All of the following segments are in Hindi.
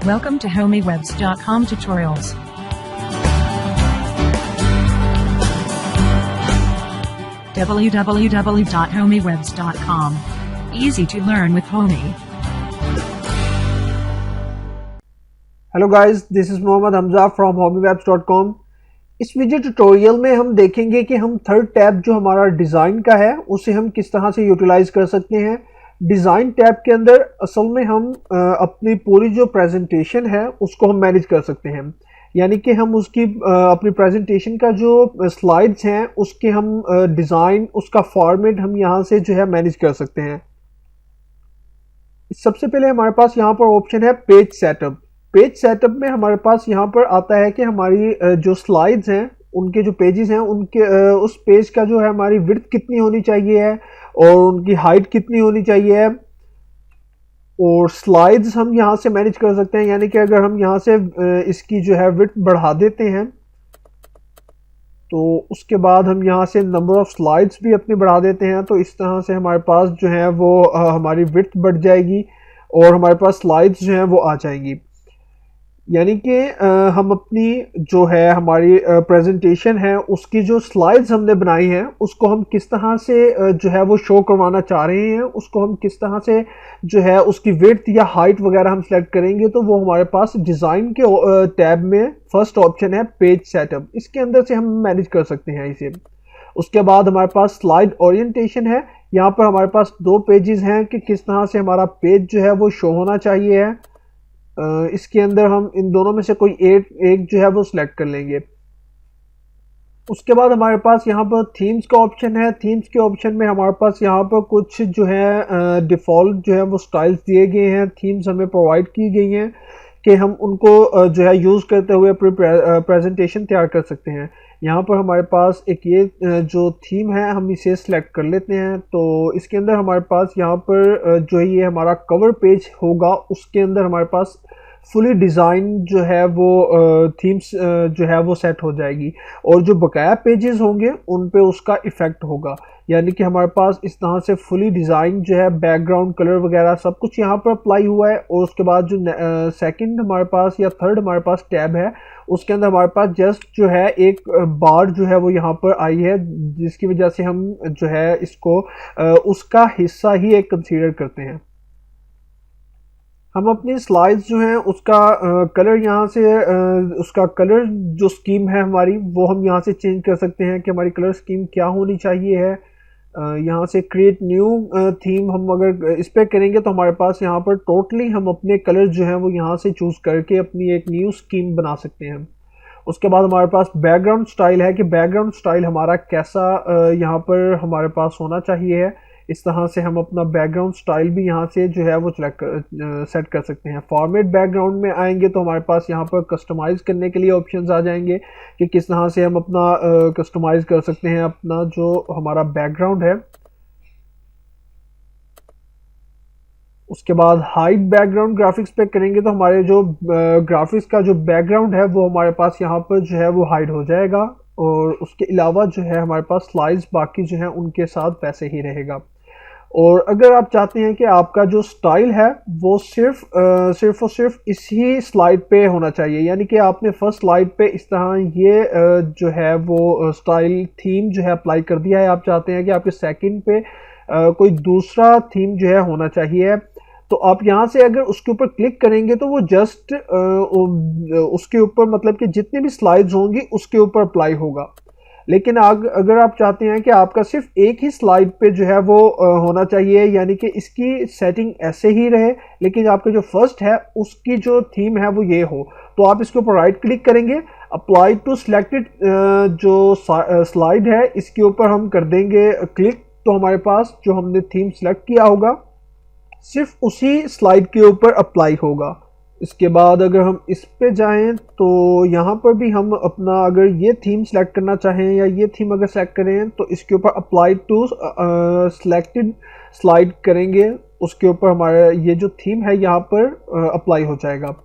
Welcome to HomeyWebs.com tutorials. www.homeywebs.com. Easy to learn with Homey. Hello guys, this is Mohammad Hamza from homewebs.com। इस वीडियो ट्यूटोरियल में हम देखेंगे कि हम थर्ड टैब जो हमारा डिज़ाइन का है उसे हम किस तरह से यूटिलाइज कर सकते हैं। डिज़ाइन टैब के अंदर असल में हम अपनी पूरी जो प्रेजेंटेशन है उसको हम मैनेज कर सकते हैं, यानी कि हम उसकी अपनी प्रेजेंटेशन का जो स्लाइड्स हैं उसके हम डिज़ाइन, उसका फॉर्मेट हम यहाँ से जो है मैनेज कर सकते हैं। सबसे पहले हमारे पास यहाँ पर ऑप्शन है पेज सेटअप। पेज सेटअप में हमारे पास यहाँ पर आता है कि हमारी जो स्लाइड्स हैं, उनके जो पेजेस हैं, उनके उस पेज का जो है हमारी विड्थ कितनी होनी चाहिए है और उनकी हाइट कितनी होनी चाहिए है। और स्लाइड्स हम यहाँ से मैनेज कर सकते हैं, यानी कि अगर हम यहाँ से इसकी जो है विड्थ बढ़ा देते हैं तो उसके बाद हम यहाँ से नंबर ऑफ स्लाइड्स भी अपनी बढ़ा देते हैं, तो इस तरह से हमारे पास जो है वो हमारी विड्थ बढ़ जाएगी और हमारे पास स्लाइड्स जो हैं वो आ जाएंगी। यानी कि हम अपनी जो है हमारी प्रेजेंटेशन है उसकी जो स्लाइड्स हमने बनाई हैं उसको हम किस तरह से जो है वो शो करवाना चाह रहे हैं, उसको हम किस तरह से जो है उसकी विड्थ या हाइट वगैरह हम सेलेक्ट करेंगे, तो वो हमारे पास डिज़ाइन के टैब में फर्स्ट ऑप्शन है पेज सेटअप। इसके अंदर से हम मैनेज कर सकते हैं इसे। उसके बाद हमारे पास स्लाइड ओरिएंटेशन है। यहाँ पर हमारे पास दो पेजेस हैं कि किस तरह से हमारा पेज जो है वो शो होना चाहिए है। इसके अंदर हम इन दोनों में से कोई एक जो है वो सिलेक्ट कर लेंगे। उसके बाद हमारे पास यहाँ पर थीम्स का ऑप्शन है। थीम्स के ऑप्शन में हमारे पास यहाँ पर कुछ जो है डिफ़ॉल्ट जो है वो स्टाइल्स दिए गए हैं, थीम्स हमें प्रोवाइड की गई हैं कि हम उनको जो है यूज़ करते हुए अपनी प्रेजेंटेशन तैयार कर सकते हैं। यहाँ पर हमारे पास एक ये जो थीम है हम इसे सिलेक्ट कर लेते हैं। तो इसके अंदर हमारे पास यहाँ पर जो है ये हमारा कवर पेज होगा, उसके अंदर हमारे पास फुली डिज़ाइन जो है वो थीम्स जो है वो सेट हो जाएगी और जो बकाया पेजेस होंगे उन पे उसका इफ़ेक्ट होगा। यानी कि हमारे पास इस तरह से फुली डिज़ाइन जो है बैकग्राउंड कलर वगैरह सब कुछ यहाँ पर अप्लाई हुआ है। और उसके बाद जो सेकंड हमारे पास या थर्ड हमारे पास टैब है उसके अंदर हमारे पास जस्ट जो है एक बार जो है वो यहाँ पर आई है, जिसकी वजह से हम जो है इसको उसका हिस्सा ही एक कंसीडर करते हैं। हम अपनी स्लाइड्स जो हैं उसका कलर यहाँ से उसका कलर जो स्कीम है हमारी वो हम यहाँ से चेंज कर सकते हैं कि हमारी कलर स्कीम क्या होनी चाहिए है। यहाँ से क्रिएट न्यू थीम हम अगर इस पर करेंगे तो हमारे पास यहाँ पर टोटली हम अपने कलर जो हैं वो यहाँ से चूज़ करके अपनी एक न्यू स्कीम बना सकते हैं। उसके बाद हमारे पास बैकग्राउंड स्टाइल है कि बैकग्राउंड स्टाइल हमारा कैसा यहाँ पर हमारे पास होना चाहिए है। इस तरह से हम अपना बैकग्राउंड स्टाइल भी यहाँ से जो है वो सेट कर सकते हैं। फॉर्मेट बैकग्राउंड में आएंगे तो हमारे पास यहाँ पर कस्टमाइज़ करने के लिए ऑप्शंस आ जाएंगे कि किस तरह से हम अपना कस्टमाइज़ कर सकते हैं अपना जो हमारा बैकग्राउंड है। उसके बाद हाइड बैकग्राउंड ग्राफिक्स पे करेंगे तो हमारे जो ग्राफिक्स का जो बैकग्राउंड है वो हमारे पास यहाँ पर जो है वो हाइड हो जाएगा और उसके अलावा जो है हमारे पास स्लाइड्स बाकी जो है उनके साथ वैसे ही रहेगा। और अगर आप चाहते हैं कि आपका जो स्टाइल है वो सिर्फ और सिर्फ इसी स्लाइड पे होना चाहिए, यानी कि आपने फर्स्ट स्लाइड पे इस तरह ये जो है वो स्टाइल थीम जो है अप्लाई कर दिया है, आप चाहते हैं कि आपके सेकंड पे कोई दूसरा थीम जो है होना चाहिए, तो आप यहाँ से अगर उसके ऊपर क्लिक करेंगे तो वो जस्ट उसके ऊपर मतलब कि जितनी भी स्लाइड्स होंगी उसके ऊपर अप्लाई होगा। लेकिन अगर आप चाहते हैं कि आपका सिर्फ एक ही स्लाइड पे जो है वो होना चाहिए, यानी कि इसकी सेटिंग ऐसे ही रहे लेकिन आपका जो फर्स्ट है उसकी जो थीम है वो ये हो, तो आप इसके ऊपर राइट क्लिक करेंगे, अप्लाई टू सिलेक्टेड जो स्लाइड है इसके ऊपर हम कर देंगे क्लिक, तो हमारे पास जो हमने थीम सेलेक्ट किया होगा सिर्फ उसी स्लाइड के ऊपर अप्लाई होगा। इसके बाद अगर हम इस पे जाएं तो यहाँ पर भी हम अपना अगर ये थीम सेलेक्ट करना चाहें या ये थीम अगर सेलेक्ट करें तो इसके ऊपर अप्लाई टू सिलेक्टेड स्लाइड करेंगे, उसके ऊपर हमारा ये जो थीम है यहाँ पर अप्लाई हो जाएगा।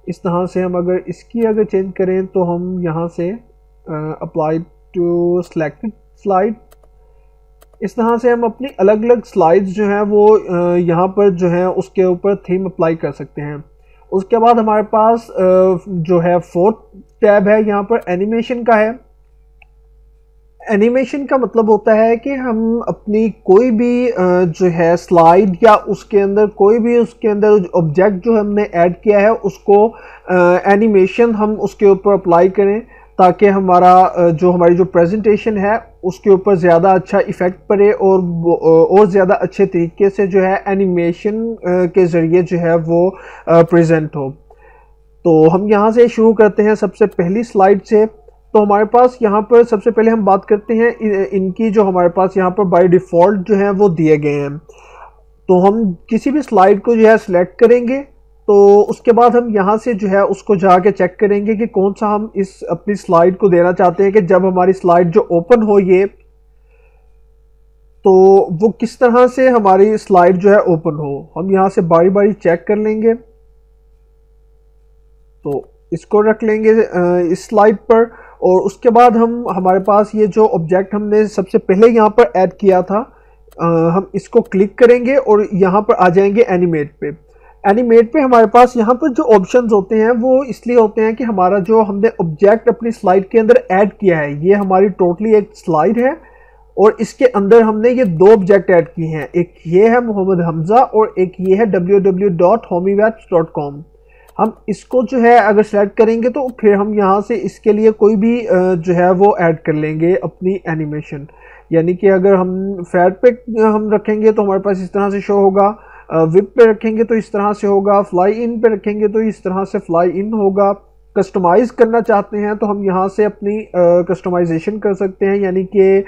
इस तरह से हम अगर इसकी अगर चेंज करें तो हम यहाँ से अप्लाई टू सिलेक्टेड स्लाइड, इस तरह से हम अपनी अलग अलग स्लाइड्स जो हैं वो यहाँ पर जो है उसके ऊपर थीम अप्लाई कर सकते हैं। उसके बाद हमारे पास जो है फोर्थ टैब है, यहाँ पर एनिमेशन का है। एनिमेशन का मतलब होता है कि हम अपनी कोई भी जो है स्लाइड या उसके अंदर कोई भी उसके अंदर ऑब्जेक्ट जो हमने ऐड किया है उसको एनिमेशन हम उसके ऊपर अप्लाई करें, ताकि हमारा जो हमारी जो प्रेजेंटेशन है उसके ऊपर ज़्यादा अच्छा इफ़ेक्ट पड़े और ज़्यादा अच्छे तरीके से जो है एनिमेशन के ज़रिए जो है वो प्रेजेंट हो। तो हम यहाँ से शुरू करते हैं सबसे पहली स्लाइड से। तो हमारे पास यहाँ पर सबसे पहले हम बात करते हैं इनकी जो हमारे पास यहाँ पर बाय डिफ़ॉल्ट जो है वो दिए गए हैं। तो हम किसी भी स्लाइड को जो है सिलेक्ट करेंगे, तो उसके बाद हम यहाँ से जो है उसको जाके चेक करेंगे कि कौन सा हम इस अपनी स्लाइड को देना चाहते हैं कि जब हमारी स्लाइड जो ओपन हो ये, तो वो किस तरह से हमारी स्लाइड जो है ओपन हो। हम यहाँ से बारी बारी चेक कर लेंगे। तो इसको रख लेंगे इस स्लाइड पर, और उसके बाद हमारे पास ये जो ऑब्जेक्ट हमने सबसे पहले यहाँ पर ऐड किया था, हम इसको क्लिक करेंगे और यहाँ पर आ जाएंगे एनिमेट पे। एनिमेट पे हमारे पास यहाँ पर जो ऑप्शंस होते हैं वो इसलिए होते हैं कि हमारा जो हमने ऑब्जेक्ट अपनी स्लाइड के अंदर ऐड किया है, ये हमारी टोटली एक स्लाइड है और इसके अंदर हमने ये दो ऑब्जेक्ट ऐड किए हैं। एक ये है मोहम्मद हमजा और एक ये है www.homywebs.com। हम इसको जो है अगर सेलेक्ट करेंगे तो फिर हम यहाँ से इसके लिए कोई भी जो है वो ऐड कर लेंगे अपनी एनिमेशन। यानी कि अगर हम फैट पे हम रखेंगे तो हमारे पास इस तरह से शो होगा, विप पे रखेंगे तो इस तरह से होगा, फ्लाई इन पे रखेंगे तो इस तरह से फ्लाई इन होगा। कस्टमाइज़ करना चाहते हैं तो हम यहाँ से अपनी कस्टमाइजेशन कर सकते हैं, यानी कि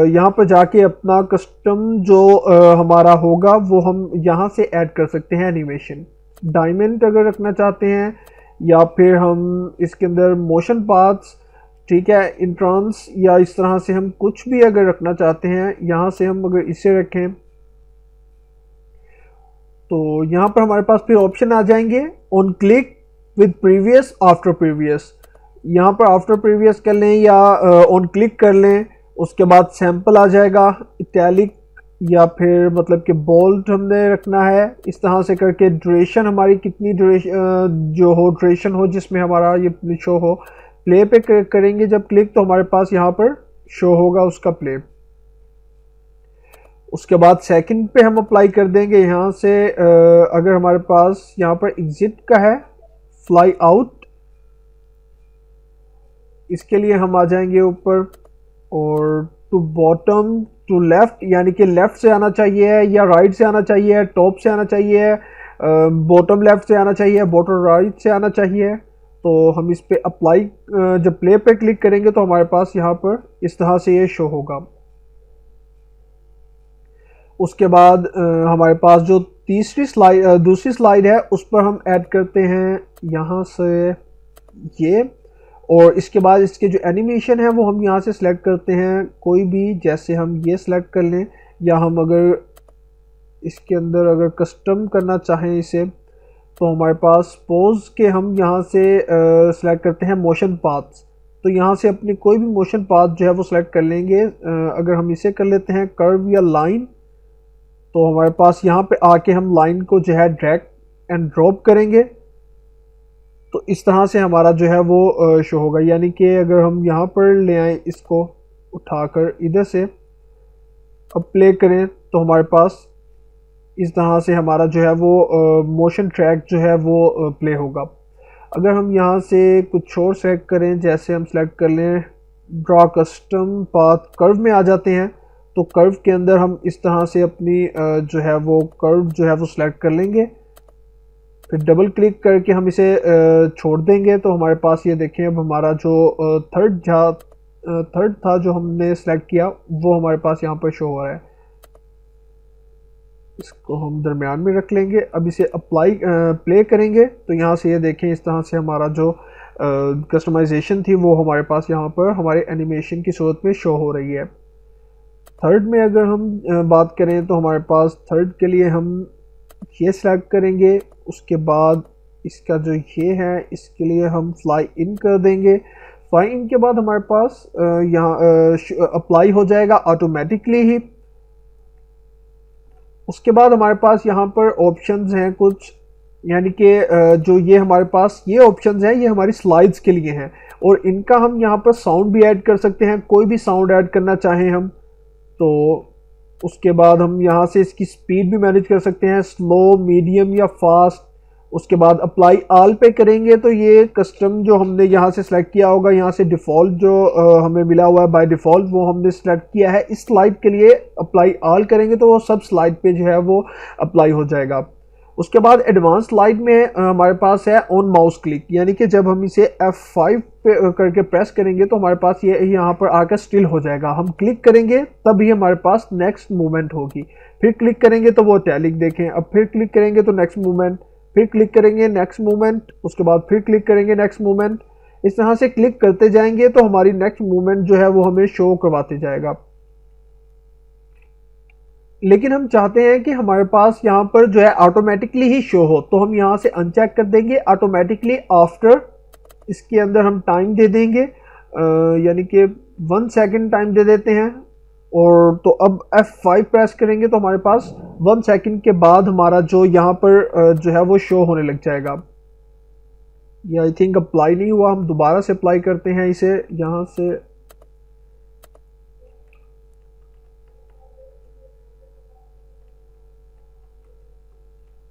यहाँ पर जाके अपना कस्टम जो हमारा होगा वो हम यहाँ से ऐड कर सकते हैं एनिमेशन। डायमंड अगर रखना चाहते हैं, या फिर हम इसके अंदर मोशन पाथ्स, ठीक है, इंट्रांस, या इस तरह से हम कुछ भी अगर रखना चाहते हैं, यहाँ से हम अगर इसे रखें तो यहाँ पर हमारे पास फिर ऑप्शन आ जाएंगे on click with previous, after previous. यहाँ पर आफ्टर प्रीवियस कर लें या ऑन क्लिक कर लें, उसके बाद सैंपल आ जाएगा, इटैलिक या फिर मतलब कि बोल्ड हमने रखना है। इस तरह से करके ड्यूरेशन हमारी कितनी ड्यूरेशन जो हो, ड्यूरेशन हो जिसमें हमारा ये शो हो। प्ले पे करेंगे जब क्लिक तो हमारे पास यहाँ पर शो होगा उसका प्ले। उसके बाद सेकंड पे हम अप्लाई कर देंगे। यहाँ से अगर हमारे पास यहाँ पर एग्जिट का है, फ्लाई आउट, इसके लिए हम आ जाएंगे ऊपर, और टू बॉटम टू लेफ्ट, यानी कि लेफ्ट से आना चाहिए या राइट से आना चाहिए, टॉप से आना चाहिए, बॉटम लेफ्ट से आना चाहिए, बॉटम राइट से आना चाहिए। तो हम इस पे अप्लाई जब प्ले पे क्लिक करेंगे तो हमारे पास यहाँ पर इस तरह से ये शो होगा। उसके बाद हमारे पास जो तीसरी स्लाइड दूसरी स्लाइड है उस पर हम ऐड करते हैं यहाँ से ये, और इसके बाद इसके जो एनिमेशन है वो हम यहाँ से सिलेक्ट करते हैं कोई भी, जैसे हम ये सिलेक्ट कर लें, या हम अगर इसके अंदर अगर कस्टम करना चाहें इसे तो हमारे पास सपोज के हम यहाँ से सिलेक्ट करते हैं मोशन पाथ्स। तो यहाँ से अपनी कोई भी मोशन पाथ जो है वो सिलेक्ट कर लेंगे। अगर हम इसे कर लेते हैं कर्व या लाइन, तो हमारे पास यहाँ पे आके हम लाइन को जो है ड्रैग एंड ड्रॉप करेंगे तो इस तरह से हमारा जो है वो शो होगा। यानी कि अगर हम यहाँ पर ले आए इसको उठाकर इधर से, अब प्ले करें तो हमारे पास इस तरह से हमारा जो है वो मोशन ट्रैक जो है वो प्ले होगा। अगर हम यहाँ से कुछ और सेलेक्ट करें, जैसे हम सेलेक्ट कर लें ड्रॉ कस्टम पाथ, कर्व में आ जाते हैं, तो कर्व के अंदर हम इस तरह से अपनी जो है वो कर्व जो है वो सिलेक्ट कर लेंगे, फिर डबल क्लिक करके हम इसे छोड़ देंगे। तो हमारे पास ये देखें अब हमारा जो थर्ड था जो हमने सेलेक्ट किया वो हमारे पास यहाँ पर शो हो रहा है। इसको हम दरमियान में रख लेंगे। अब इसे अप्लाई प्ले करेंगे तो यहाँ से ये देखें इस तरह से हमारा जो कस्टमाइजेशन थी वो हमारे पास यहाँ पर हमारे एनिमेशन की सूरत में शो हो रही है। थर्ड में अगर हम बात करें तो हमारे पास थर्ड के लिए हम ये सिलेक्ट करेंगे, उसके बाद इसका जो ये है इसके लिए हम फ्लाई इन कर देंगे। फ्लाई इन के बाद हमारे पास यहाँ अप्लाई हो जाएगा ऑटोमेटिकली ही। उसके बाद हमारे पास यहाँ पर ऑप्शंस हैं कुछ, यानी कि जो ये हमारे पास ये ऑप्शंस हैं ये हमारी स्लाइड्स के लिए हैं, और इनका हम यहाँ पर साउंड भी ऐड कर सकते हैं, कोई भी साउंड ऐड करना चाहें हम तो। उसके बाद हम यहाँ से इसकी स्पीड भी मैनेज कर सकते हैं, स्लो, मीडियम या फास्ट। उसके बाद अप्लाई आल पे करेंगे तो ये कस्टम जो हमने यहाँ से सिलेक्ट किया होगा, यहाँ से डिफ़ॉल्ट जो हमें मिला हुआ है बाय डिफ़ॉल्ट वो हमने सेलेक्ट किया है। इस स्लाइड के लिए अप्लाई आल करेंगे तो वो सब स्लाइड पे जो है वो अप्लाई हो जाएगा। उसके बाद एडवांस स्लाइड में हमारे पास है ऑन माउस क्लिक, यानी कि जब हम इसे F5 पे करके प्रेस करेंगे तो हमारे पास ये यहाँ पर आकर स्टिल हो जाएगा। हम क्लिक करेंगे तभी हमारे पास नेक्स्ट मूवमेंट होगी, फिर क्लिक करेंगे तो वो टैलिक देखें, अब फिर क्लिक करेंगे तो नेक्स्ट मूवमेंट, फिर क्लिक करेंगे नेक्स्ट मूवमेंट, उसके बाद फिर क्लिक करेंगे नेक्स्ट मूवमेंट। इस तरह से क्लिक करते जाएंगे तो हमारी नेक्स्ट मूवमेंट जो है वो हमें शो करवाते जाएगा। लेकिन हम चाहते हैं कि हमारे पास यहाँ पर जो है ऑटोमेटिकली ही शो हो, तो हम यहाँ से अनचेक कर देंगे ऑटोमेटिकली आफ्टर। इसके अंदर हम टाइम दे देंगे, यानी कि 1 सेकंड टाइम दे देते हैं। और तो अब F5 प्रेस करेंगे तो हमारे पास 1 सेकंड के बाद हमारा जो यहाँ पर जो है वो शो होने लग जाएगा। ये आई थिंक अप्लाई नहीं हुआ, हम दोबारा से अप्लाई करते हैं इसे यहाँ से।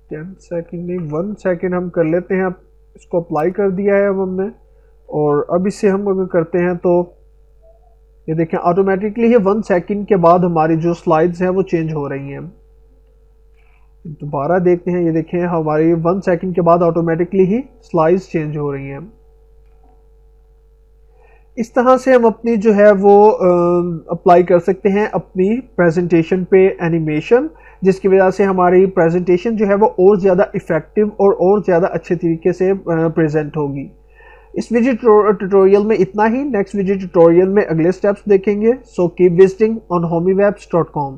10 सेकंड नहीं 1 सेकंड हम कर लेते हैं। अब इसको अप्लाई कर दिया है अब हमने, और अब इसे हम अगर करते हैं तो ये देखें ऑटोमेटिकली ये 1 सेकंड के बाद हमारी जो स्लाइड्स हैं वो चेंज हो रही हैं। दोबारा देखते हैं, ये देखें हमारी 1 सेकंड के बाद ऑटोमेटिकली ही स्लाइड्स चेंज हो रही हैं। इस तरह से हम अपनी जो है वो अप्लाई कर सकते हैं अपनी प्रेजेंटेशन पे एनिमेशन, जिसकी वजह से हमारी प्रेजेंटेशन जो है वो और ज़्यादा इफ़ेक्टिव और ज़्यादा अच्छे तरीके से प्रेजेंट होगी। इस वीडियो ट्यूटोरियल में इतना ही। नेक्स्ट वीडियो ट्यूटोरियल में अगले स्टेप्स देखेंगे। So keep visiting on homiwebs.com।